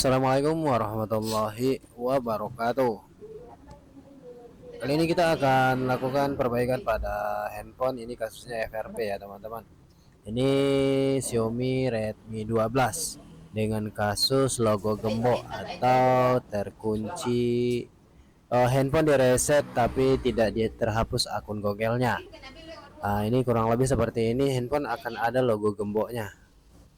Assalamualaikum warahmatullahi wabarakatuh. Kali ini kita akan lakukan perbaikan pada handphone ini, kasusnya FRP ya teman-teman. Ini Xiaomi Redmi 12 dengan kasus logo gembok atau terkunci, handphone direset tapi tidak terhapus akun Google-nya. Ini kurang lebih seperti ini, handphone akan ada logo gemboknya.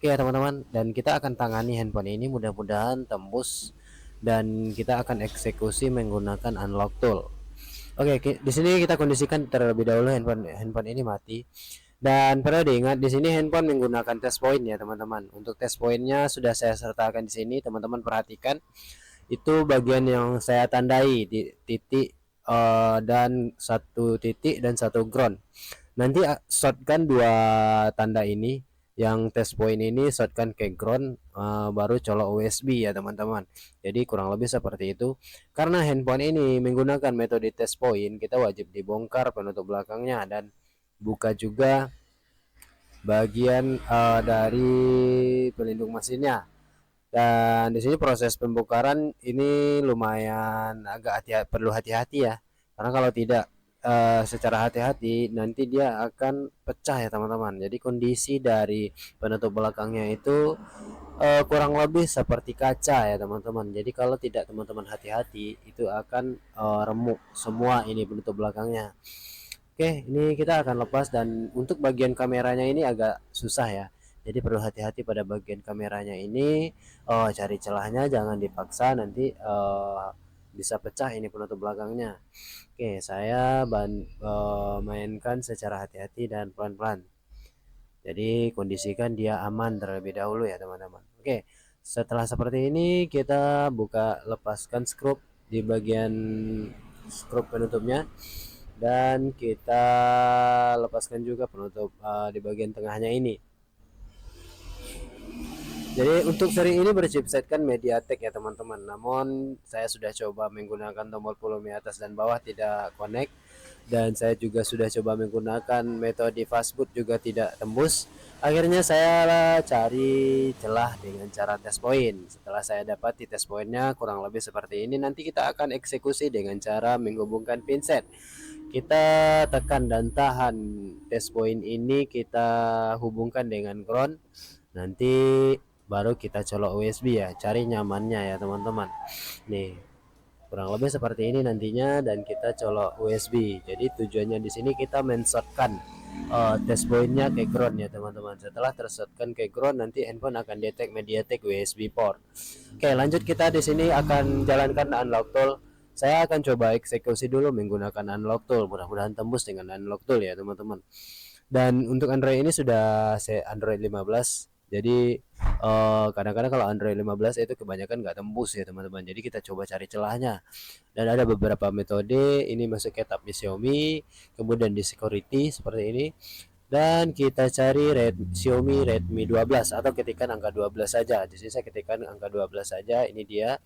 Oke ya teman-teman, dan kita akan tangani handphone ini, mudah-mudahan tembus dan kita akan eksekusi menggunakan unlock tool. Oke, di sini kita kondisikan terlebih dahulu handphone ini mati. Dan perlu diingat di sini handphone menggunakan test point ya teman-teman. Untuk test pointnya sudah saya sertakan di sini, teman-teman perhatikan. Itu bagian yang saya tandai di titik dan satu titik dan satu ground. Nanti shotgun dua tanda ini, yang test point ini shotgun ke ground, baru colok USB ya teman-teman. Jadi kurang lebih seperti itu. Karena handphone ini menggunakan metode test point, kita wajib dibongkar penutup belakangnya dan buka juga bagian dari pelindung mesinnya. Dan di sini proses pembongkaran ini lumayan agak perlu hati-hati ya. Karena kalau tidak secara hati-hati nanti dia akan pecah ya teman-teman. Jadi kondisi dari penutup belakangnya itu kurang lebih seperti kaca ya teman-teman. Jadi kalau tidak teman-teman hati-hati itu akan remuk semua ini penutup belakangnya. Oke, ini kita akan lepas, dan untuk bagian kameranya ini agak susah ya. Jadi perlu hati-hati pada bagian kameranya ini. Cari celahnya, jangan dipaksa, nanti bisa pecah ini penutup belakangnya. Oke, saya mainkan secara hati-hati dan pelan-pelan. Jadi kondisikan dia aman terlebih dahulu ya teman-teman. Oke, setelah seperti ini kita lepaskan skrup di bagian skrup penutupnya, dan kita lepaskan juga penutup di bagian tengahnya ini. Jadi untuk seri ini berchipsetkan MediaTek ya teman-teman. Namun saya sudah coba menggunakan tombol volume atas dan bawah tidak connect, dan saya juga sudah coba menggunakan metode fastboot juga tidak tembus. Akhirnya saya cari celah dengan cara test point. Setelah saya dapat di test pointnya kurang lebih seperti ini, nanti kita akan eksekusi dengan cara menghubungkan pinset. Kita tekan dan tahan test point ini, kita hubungkan dengan ground, nanti baru kita colok USB ya. Cari nyamannya ya teman-teman. Nih kurang lebih seperti ini nantinya, dan kita colok USB. Jadi tujuannya di sini kita menshotkan test pointnya ke ground ya teman-teman. Setelah tershotkan ke ground, nanti handphone akan detect MediaTek USB port. Oke, lanjut, kita di sini akan jalankan unlock tool. Saya akan coba eksekusi dulu menggunakan unlock tool, mudah-mudahan tembus dengan unlock tool ya teman-teman. Dan untuk Android ini sudah saya Android 15. Jadi kadang-kadang kalau Android 15 itu kebanyakan nggak tembus ya teman-teman. Jadi kita coba cari celahnya. Dan ada beberapa metode, ini masuk ke tab di Xiaomi, kemudian di security seperti ini. Dan kita cari Xiaomi Redmi 12 atau ketikkan angka 12 saja. Di sini saya ketikkan angka 12 saja. Ini dia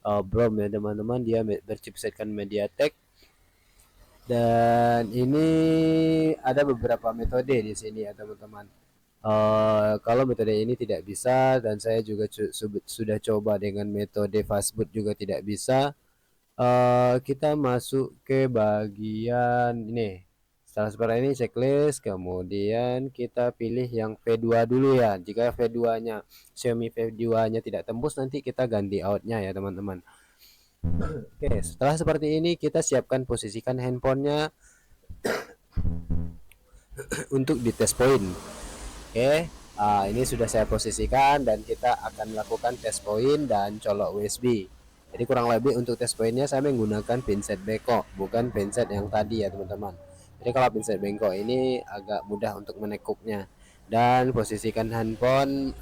BROM ya teman-teman, dia berchipsetkan MediaTek. Dan ini ada beberapa metode di sini ya teman-teman. Kalau metode ini tidak bisa, dan saya juga sudah coba dengan metode fastboot juga tidak bisa, kita masuk ke bagian ini. Setelah seperti ini checklist, kemudian kita pilih yang V2 dulu ya. Jika V2-nya Xiaomi V2-nya tidak tembus, nanti kita ganti outnya ya teman-teman. Oke, setelah seperti ini kita siapkan posisikan handphonenya untuk di test point. Oke, Ini sudah saya posisikan dan kita akan melakukan test point dan colok USB. Jadi kurang lebih untuk test pointnya saya menggunakan pinset bengkok, bukan pinset yang tadi ya teman-teman. Jadi kalau pinset bengkok ini agak mudah untuk menekuknya. Dan posisikan handphone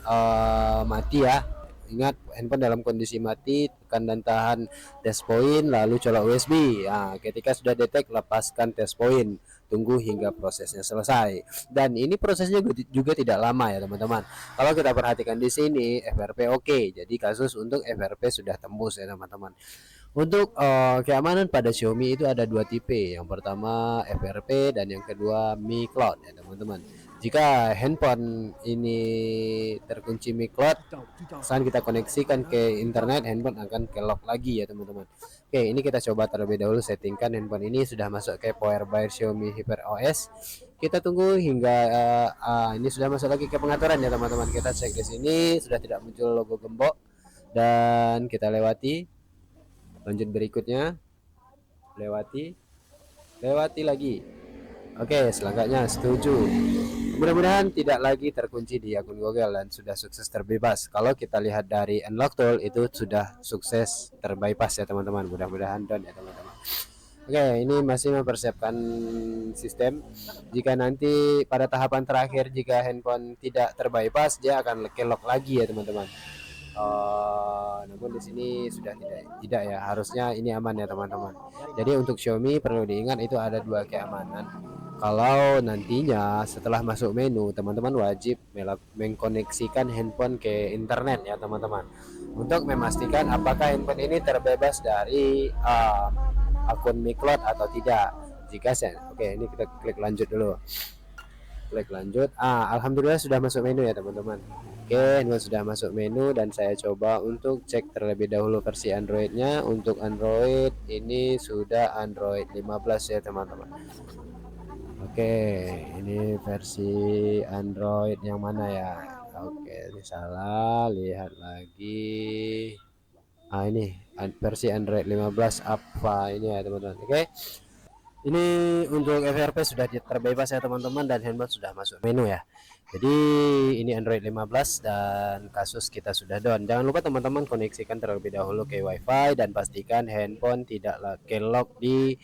mati ya. Ingat handphone dalam kondisi mati, tekan dan tahan test point lalu colok USB. Ketika sudah detect lepaskan test point, tunggu hingga prosesnya selesai. Dan ini prosesnya juga tidak lama ya teman-teman. Kalau kita perhatikan di sini FRP oke. Jadi kasus untuk FRP sudah tembus ya teman-teman. Untuk keamanan pada Xiaomi itu ada dua tipe. Yang pertama FRP dan yang kedua Mi Cloud ya teman-teman. Jika handphone ini terkunci Mi Cloud, saat kita koneksikan ke internet, handphone akan ke lock lagi ya teman-teman. Oke, ini kita coba terlebih dahulu settingkan handphone ini sudah masuk ke Power by Xiaomi Hyper OS. Kita tunggu hingga ini sudah masuk lagi ke pengaturan ya teman-teman. Kita cek di sini sudah tidak muncul logo gembok dan kita lewati. Lanjut berikutnya, lewati lagi. Oke, selanjutnya setuju. Mudah-mudahan tidak lagi terkunci di akun Google dan sudah sukses terbebas. Kalau kita lihat dari unlock tool itu sudah sukses terbypass ya teman-teman. Mudah-mudahan done ya teman-teman. Oke, ini masih mempersiapkan sistem. Jika nanti pada tahapan terakhir jika handphone tidak terbypass, dia akan lock lagi ya teman-teman. Namun di sini sudah tidak ya, harusnya ini aman ya teman-teman. Jadi untuk Xiaomi perlu diingat itu ada dua keamanan. Kalau nantinya setelah masuk menu, teman-teman wajib mengkoneksikan handphone ke internet ya teman-teman, untuk memastikan apakah handphone ini terbebas dari akun Mi Cloud atau tidak. Jika oke, ini kita klik lanjut dulu. Klik lanjut. Alhamdulillah sudah masuk menu ya teman-teman. Oke, ini sudah masuk menu dan saya coba untuk cek terlebih dahulu versi Androidnya. Untuk Android ini sudah Android 15 ya teman-teman. Oke, ini versi Android yang mana ya? Oke, ini salah, lihat lagi. Ini versi Android 15 apa ini ya teman-teman. Oke. Ini untuk FRP sudah terbebas ya teman-teman dan handphone sudah masuk menu ya. Jadi ini Android 15 dan kasus kita sudah down. Jangan lupa teman-teman koneksikan terlebih dahulu ke WiFi dan pastikan handphone tidak lock di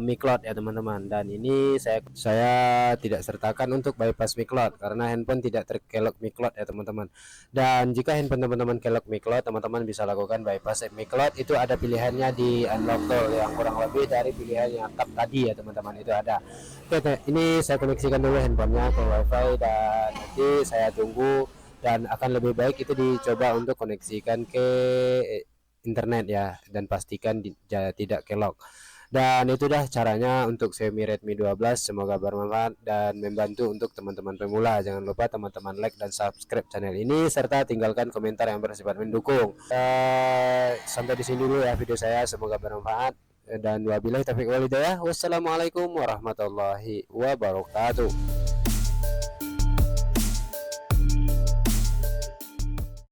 Mi Cloud ya teman-teman. Dan ini saya tidak sertakan untuk bypass Mi Cloud karena handphone tidak terkelok Mi Cloud ya teman-teman. Dan jika handphone teman-teman kelok Mi Cloud, teman-teman bisa lakukan bypass Mi Cloud. Itu ada pilihannya di unlock tool yang kurang lebih dari pilihan yang tadi ya teman-teman, itu ada. Oke, ini saya koneksikan dulu handphonenya ke WiFi dan nanti saya tunggu, dan akan lebih baik itu dicoba untuk koneksikan ke internet ya, dan pastikan tidak kelok. Dan itu dah caranya untuk Xiaomi Redmi 12. Semoga bermanfaat dan membantu untuk teman-teman pemula. Jangan lupa teman-teman like dan subscribe channel ini serta tinggalkan komentar yang bersifat mendukung. Sampai di sini dulu ya video saya, semoga bermanfaat. Dan wabillahi taufiq wal hidayah. Wassalamualaikum warahmatullahi wabarakatuh.